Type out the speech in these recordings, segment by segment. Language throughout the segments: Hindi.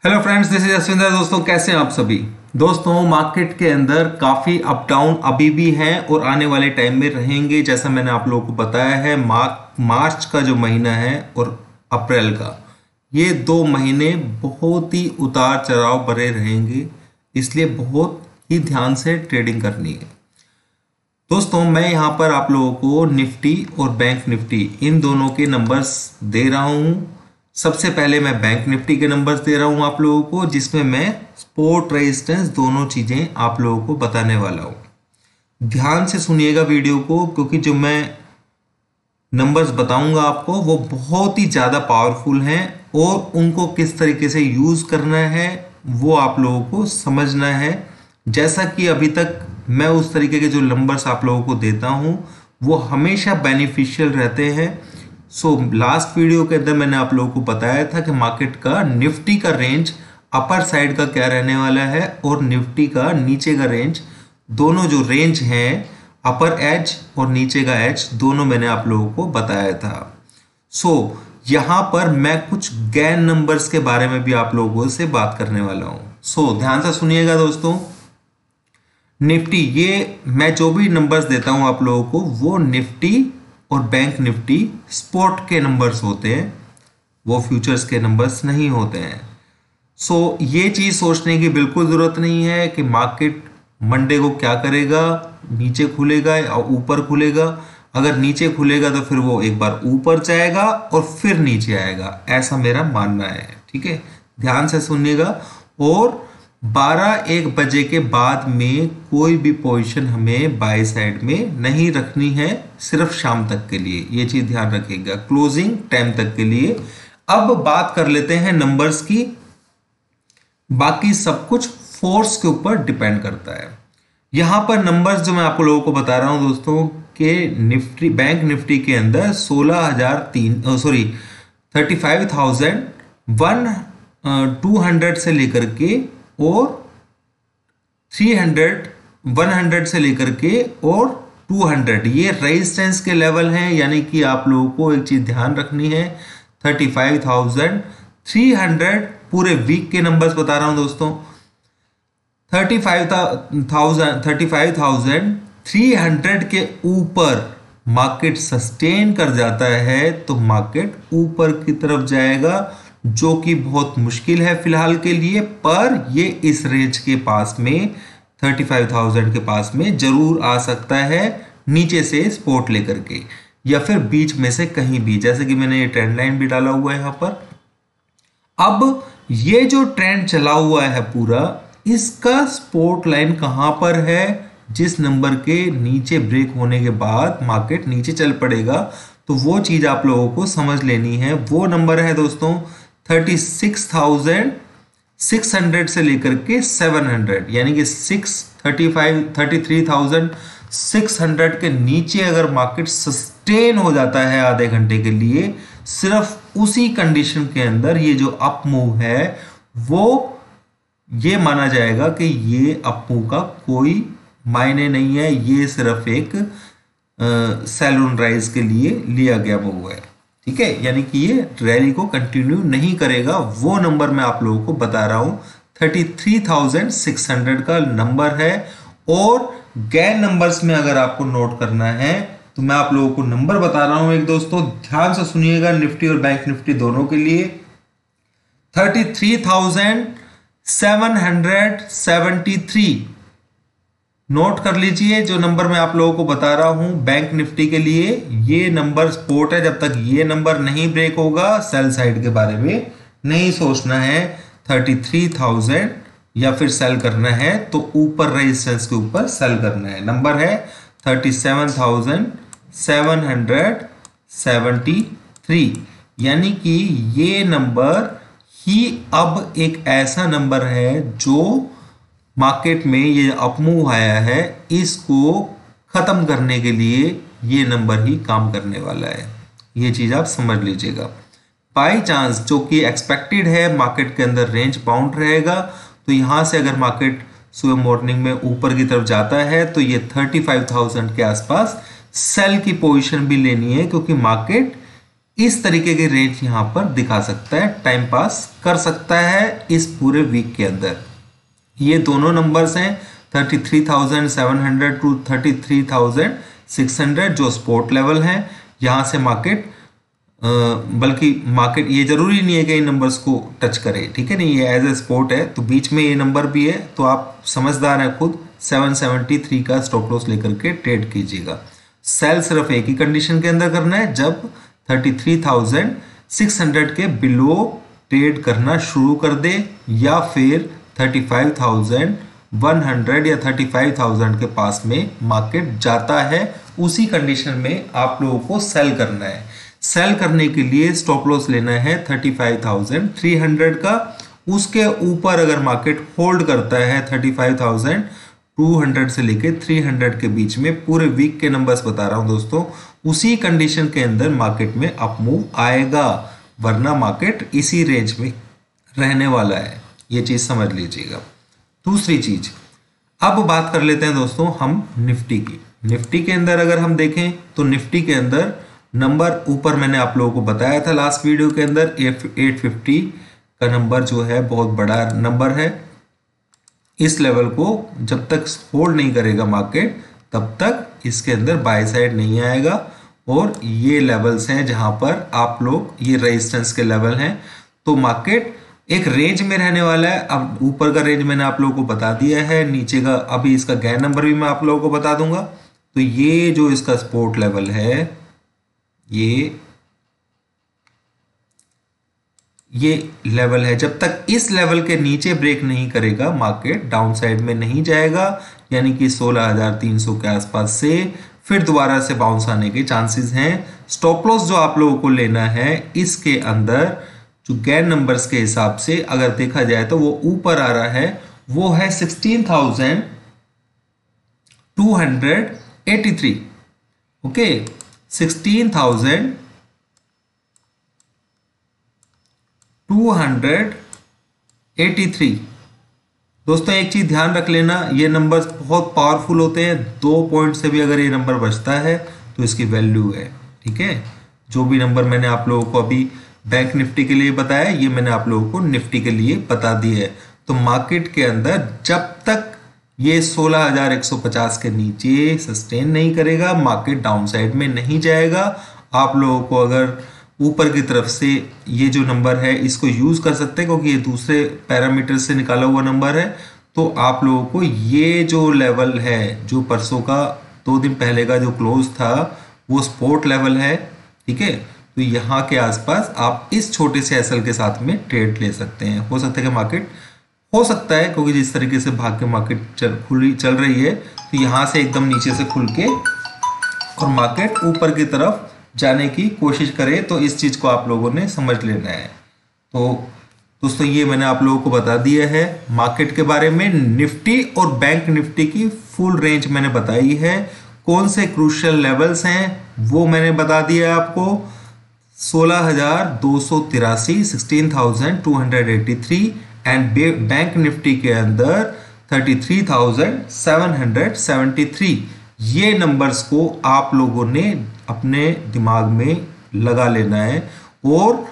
Hello friends, this is Ashwinder. दोस्तों, कैसे हैं आप सभी। दोस्तों, मार्केट के अंदर काफ़ी अप डाउन अभी भी हैं और आने वाले टाइम में रहेंगे। जैसा मैंने आप लोगों को बताया है, मार्च का जो महीना है और अप्रैल का, ये 2 महीने बहुत ही उतार चढ़ाव भरे रहेंगे, इसलिए बहुत ही ध्यान से ट्रेडिंग करनी है। दोस्तों, मैं यहाँ पर आप लोगों को निफ्टी और बैंक निफ्टी इन दोनों के नंबर्स दे रहा हूँ। सबसे पहले मैं बैंक निफ्टी के नंबर्स दे रहा हूँ आप लोगों को, जिसमें मैं सपोर्ट रेजिस्टेंस दोनों चीज़ें आप लोगों को बताने वाला हूँ। ध्यान से सुनिएगा वीडियो को, क्योंकि जो मैं नंबर्स बताऊंगा आपको वो बहुत ही ज़्यादा पावरफुल हैं और उनको किस तरीके से यूज़ करना है वो आप लोगों को समझना है। जैसा कि अभी तक मैं उस तरीके के जो नंबर्स आप लोगों को देता हूँ वो हमेशा बेनिफिशियल रहते हैं। लास्ट वीडियो के अंदर मैंने आप लोगों को बताया था कि मार्केट का निफ्टी का रेंज अपर साइड का क्या रहने वाला है और निफ्टी का नीचे का रेंज, दोनों जो रेंज हैं अपर एज और नीचे का एज, दोनों मैंने आप लोगों को बताया था। यहां पर मैं कुछ गैन नंबर्स के बारे में भी आप लोगों से बात करने वाला हूं। ध्यान से सुनिएगा दोस्तों। निफ्टी, ये मैं जो भी नंबर्स देता हूं आप लोगों को वो निफ्टी और बैंक निफ्टी स्पॉट के नंबर्स होते हैं, वो फ्यूचर्स के नंबर्स नहीं होते हैं। ये चीज़ सोचने की बिल्कुल ज़रूरत नहीं है कि मार्केट मंडे को क्या करेगा, नीचे खुलेगा या ऊपर खुलेगा। अगर नीचे खुलेगा तो फिर वो एक बार ऊपर जाएगा और फिर नीचे आएगा, ऐसा मेरा मानना है। ठीक है, ध्यान से सुनिएगा। और 12-1 बजे के बाद में कोई भी पोजीशन हमें बाय साइड में नहीं रखनी है, सिर्फ शाम तक के लिए, ये चीज ध्यान रखिएगा, क्लोजिंग टाइम तक के लिए। अब बात कर लेते हैं नंबर्स की। बाकी सब कुछ फोर्स के ऊपर डिपेंड करता है। यहां पर नंबर्स जो मैं आप लोगों को बता रहा हूं दोस्तों के निफ्टी, बैंक निफ्टी के अंदर 35,200 से लेकर के और 300, 100 से लेकर के और 200, ये रेजिस्टेंस के लेवल हैं। यानी कि आप लोगों को एक चीज ध्यान रखनी है, 35,300 पूरे वीक के नंबर्स बता रहा हूं दोस्तों। 35,300 के ऊपर मार्केट सस्टेन कर जाता है तो मार्केट ऊपर की तरफ जाएगा, जो कि बहुत मुश्किल है फिलहाल के लिए, पर ये इस रेंज के पास में 35,000 के पास में जरूर आ सकता है, नीचे से सपोर्ट लेकर के या फिर बीच में से कहीं भी, जैसे कि मैंने ये ट्रेंड लाइन भी डाला हुआ है यहां पर। अब ये जो ट्रेंड चला हुआ है पूरा, इसका सपोर्ट लाइन कहां पर है, जिस नंबर के नीचे ब्रेक होने के बाद मार्केट नीचे चल पड़ेगा, तो वो चीज आप लोगों को समझ लेनी है। वो नंबर है दोस्तों 36,600 से लेकर के 700, यानी कि 33,600 के नीचे अगर मार्केट सस्टेन हो जाता है आधे घंटे के लिए, सिर्फ उसी कंडीशन के अंदर ये जो अप मूव है वो ये माना जाएगा कि ये अप मूव का कोई मायने नहीं है, ये सिर्फ एक सैलून राइज के लिए लिया गया मूव है। ठीक है, यानी कि ये रैली को कंटिन्यू नहीं करेगा। वो नंबर मैं आप लोगों को बता रहा हूं, 33,600 का नंबर है। और गैन नंबर्स में अगर आपको नोट करना है तो मैं आप लोगों को नंबर बता रहा हूं एक दोस्तों, ध्यान से सुनिएगा, निफ्टी और बैंक निफ्टी दोनों के लिए 33,773 नोट कर लीजिए। जो नंबर मैं आप लोगों को बता रहा हूं बैंक निफ्टी के लिए, ये नंबर सपोर्ट है। जब तक ये नंबर नहीं ब्रेक होगा, सेल साइड के बारे में नहीं सोचना है। 33,000 या फिर सेल करना है तो ऊपर रेजिस्टेंस के ऊपर सेल करना है। नंबर है 37,773, यानी कि ये नंबर ही अब एक ऐसा नंबर है जो मार्केट में ये अपमूव आया है, इसको खत्म करने के लिए ये नंबर ही काम करने वाला है। ये चीज आप समझ लीजिएगा। बाई चांस जो कि एक्सपेक्टेड है मार्केट के अंदर रेंज बाउंड रहेगा, तो यहां से अगर मार्केट सुबह मॉर्निंग में ऊपर की तरफ जाता है तो ये 35,000 के आसपास सेल की पोजीशन भी लेनी है, क्योंकि मार्केट इस तरीके की रेंज यहाँ पर दिखा सकता है, टाइम पास कर सकता है इस पूरे वीक के अंदर। ये दोनों नंबर्स हैं 33,700 टू 33,600 जो स्पोर्ट लेवल है। यहाँ से मार्केट बल्कि मार्केट ये जरूरी नहीं है कि इन नंबर्स को टच करे, ठीक है नहीं, ये एज ए स्पोर्ट है तो बीच में ये नंबर भी है, तो आप समझदार हैं खुद 773 का स्टॉप लॉस लेकर के ट्रेड कीजिएगा। सेल सिर्फ एक ही कंडीशन के अंदर करना है, जब 33,600 के बिलो ट्रेड करना शुरू कर दे या फिर 35,100 या 35,000 के पास में मार्केट जाता है, उसी कंडीशन में आप लोगों को सेल करना है। सेल करने के लिए स्टॉप लॉस लेना है 35,300 का। उसके ऊपर अगर मार्केट होल्ड करता है 35,200 से लेके 300 के बीच में, पूरे वीक के नंबर्स बता रहा हूं दोस्तों, उसी कंडीशन के अंदर मार्केट में अप मूव आएगा, वरना मार्केट इसी रेंज में रहने वाला है, ये चीज समझ लीजिएगा। दूसरी चीज, अब बात कर लेते हैं दोस्तों हम निफ्टी की। निफ्टी के अंदर अगर हम देखें तो निफ्टी के अंदर नंबर ऊपर मैंने आप लोगों को बताया था लास्ट वीडियो के अंदर, 850 का नंबर जो है बहुत बड़ा नंबर है। इस लेवल को जब तक होल्ड नहीं करेगा मार्केट, तब तक इसके अंदर बाय साइड नहीं आएगा। और ये लेवल्स हैं जहां पर आप लोग, ये रेजिस्टेंस के लेवल हैं, तो मार्केट एक रेंज में रहने वाला है। अब ऊपर का रेंज मैंने आप लोगों को बता दिया है, नीचे का अभी इसका गैन नंबर भी मैं आप लोगों को बता दूंगा। तो ये जो इसका सपोर्ट लेवल है, ये लेवल है, जब तक इस लेवल के नीचे ब्रेक नहीं करेगा मार्केट डाउन साइड में नहीं जाएगा, यानी कि 16,300 के आसपास से फिर दोबारा से बाउंस आने के चांसेस हैं। स्टॉप लॉस जो आप लोगों को लेना है, इसके अंदर जो गैन नंबर्स के हिसाब से अगर देखा जाए तो वो ऊपर आ रहा है, वो है 16,283। ओके, 16,283। दोस्तों एक चीज ध्यान रख लेना, ये नंबर्स बहुत पावरफुल होते हैं, 2 पॉइंट से भी अगर ये नंबर बचता है तो इसकी वैल्यू है, ठीक है। जो भी नंबर मैंने आप लोगों को अभी बैंक निफ्टी के लिए बताया, ये मैंने आप लोगों को निफ्टी के लिए बता दिया है। तो मार्केट के अंदर जब तक ये 16,150 के नीचे सस्टेन नहीं करेगा, मार्केट डाउन साइड में नहीं जाएगा। आप लोगों को अगर ऊपर की तरफ से ये जो नंबर है इसको यूज कर सकते हैं, क्योंकि ये दूसरे पैरामीटर से निकाला हुआ नंबर है। तो आप लोगों को ये जो लेवल है, जो परसों का 2 दिन पहले का जो क्लोज था, वो सपोर्ट लेवल है, ठीक है। तो यहाँ के आसपास आप इस छोटे से एसएल के साथ में ट्रेड ले सकते हैं। हो सकता है कि मार्केट, हो सकता है क्योंकि जिस तरीके से भाग के मार्केट चल रही है, तो यहाँ से एकदम नीचे से खुल के और मार्केट ऊपर की तरफ जाने की कोशिश करे, तो इस चीज को आप लोगों ने समझ लेना है। तो दोस्तों ये मैंने आप लोगों को बता दिया है मार्केट के बारे में। निफ्टी और बैंक निफ्टी की फुल रेंज मैंने बताई है, कौन से क्रूशियल लेवल्स हैं वो मैंने बता दिया है आपको। 16,283, 16,283 एंड बैंक निफ्टी के अंदर 33,773। ये नंबर्स को आप लोगों ने अपने दिमाग में लगा लेना है। और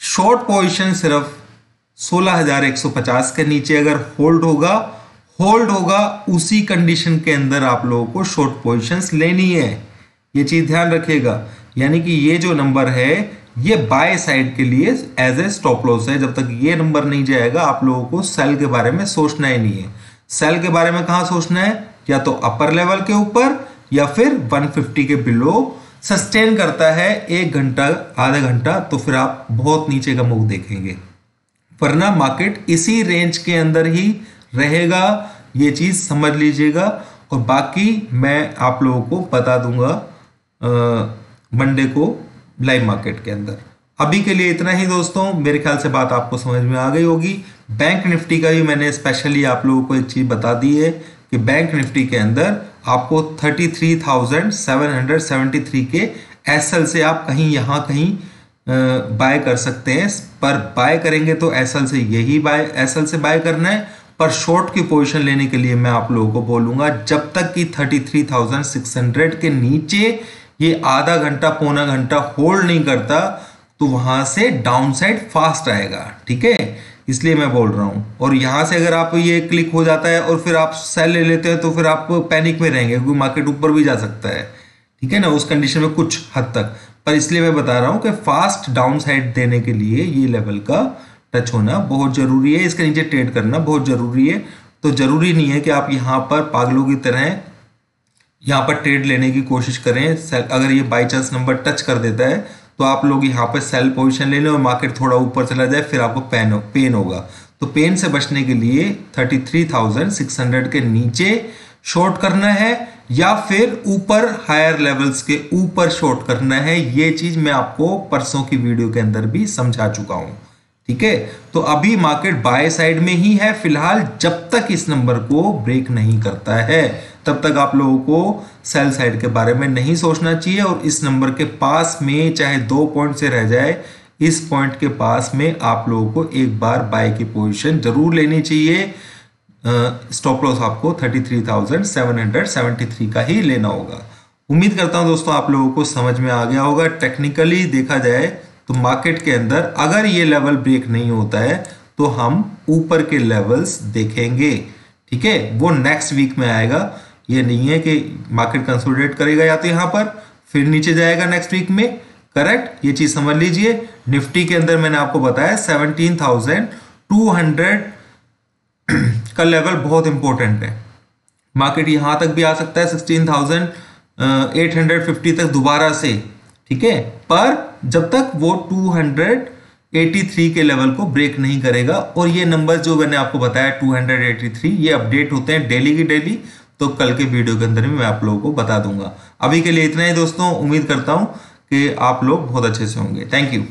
शॉर्ट पोजीशन सिर्फ 16,150 के नीचे अगर होल्ड होगा उसी कंडीशन के अंदर आप लोगों को शॉर्ट पोजीशंस लेनी है, ये चीज ध्यान रखिएगा। यानी कि ये जो नंबर है ये बाय साइड के लिए एज ए स्टॉप लॉस है। जब तक ये नंबर नहीं जाएगा आप लोगों को सेल के बारे में सोचना ही नहीं है। सेल के बारे में कहां सोचना है, या तो अपर लेवल के ऊपर या फिर 150 के बिलो सस्टेन करता है 1 घंटा आधा घंटा, तो फिर आप बहुत नीचे का मुख देखेंगे, वरना मार्केट इसी रेंज के अंदर ही रहेगा। ये चीज समझ लीजिएगा। और बाकी मैं आप लोगों को बता दूंगा मंडे को लाइव मार्केट के अंदर। अभी के लिए इतना ही दोस्तों, मेरे ख्याल से बात आपको समझ में आ गई होगी। बैंक निफ्टी का भी मैंने स्पेशली आप लोगों को एक चीज बता दी है कि बैंक निफ्टी के अंदर आपको 33,773 के एसएल से आप कहीं यहाँ कहीं बाय कर सकते हैं, पर बाय करेंगे तो एसएल से एसएल से बाय करना है। पर शॉर्ट की पोजीशन लेने के लिए मैं आप लोगों को बोलूंगा, जब तक कि 33,600 के नीचे ये आधा घंटा पौना घंटा होल्ड नहीं करता तो वहां से डाउन साइड फास्ट आएगा, ठीक है, इसलिए मैं बोल रहा हूं। और यहां से अगर आप ये क्लिक हो जाता है और फिर आप सेल ले लेते हैं तो फिर आप पैनिक में रहेंगे क्योंकि मार्केट ऊपर भी जा सकता है, ठीक है ना, उस कंडीशन में कुछ हद तक। पर इसलिए मैं बता रहा हूं कि फास्ट डाउन साइड देने के लिए ये लेवल का टच होना बहुत जरूरी है, इसके नीचे ट्रेड करना बहुत जरूरी है। तो जरूरी नहीं है कि आप यहाँ पर पागलों की तरह यहाँ पर ट्रेड लेने की कोशिश करें। अगर ये बाई चांस नंबर टच कर देता है तो आप लोग यहाँ पर सेल पोजीशन ले लें और मार्केट थोड़ा ऊपर चला जाए, फिर आपको पेन होगा। तो पेन से बचने के लिए 33,600 के नीचे शॉर्ट करना है या फिर ऊपर हायर लेवल्स के ऊपर शॉर्ट करना है। ये चीज मैं आपको परसों की वीडियो के अंदर भी समझा चुका हूं, ठीक है। तो अभी मार्केट बाय साइड में ही है फिलहाल, जब तक इस नंबर को ब्रेक नहीं करता है तब तक आप लोगों को सेल साइड के बारे में नहीं सोचना चाहिए। और इस नंबर के पास में चाहे 2 पॉइंट से रह जाए, इस पॉइंट के पास में आप लोगों को एक बार बाय की पोजीशन जरूर लेनी चाहिए। स्टॉप लॉस आपको 33,773 का ही लेना होगा। उम्मीद करता हूं दोस्तों आप लोगों को समझ में आ गया होगा। टेक्निकली देखा जाए तो मार्केट के अंदर अगर ये लेवल ब्रेक नहीं होता है तो हम ऊपर के लेवल्स देखेंगे, ठीक है, वो नेक्स्ट वीक में आएगा। ये नहीं है कि मार्केट कंसोलिडेट करेगा या तो यहां पर फिर नीचे जाएगा नेक्स्ट वीक में, करेक्ट, ये चीज समझ लीजिए। निफ्टी के अंदर मैंने आपको बताया 17,200 का लेवल बहुत इंपॉर्टेंट है। मार्केट यहां तक भी आ सकता है 16,850 तक दोबारा से, ठीक है, पर जब तक वो 283 के लेवल को ब्रेक नहीं करेगा। और ये नंबर जो मैंने आपको बताया 283 ये अपडेट होते हैं डेली की डेली, तो कल के वीडियो के अंदर भी मैं आप लोगों को बता दूंगा। अभी के लिए इतना ही दोस्तों, उम्मीद करता हूं कि आप लोग बहुत अच्छे से होंगे। Thank you.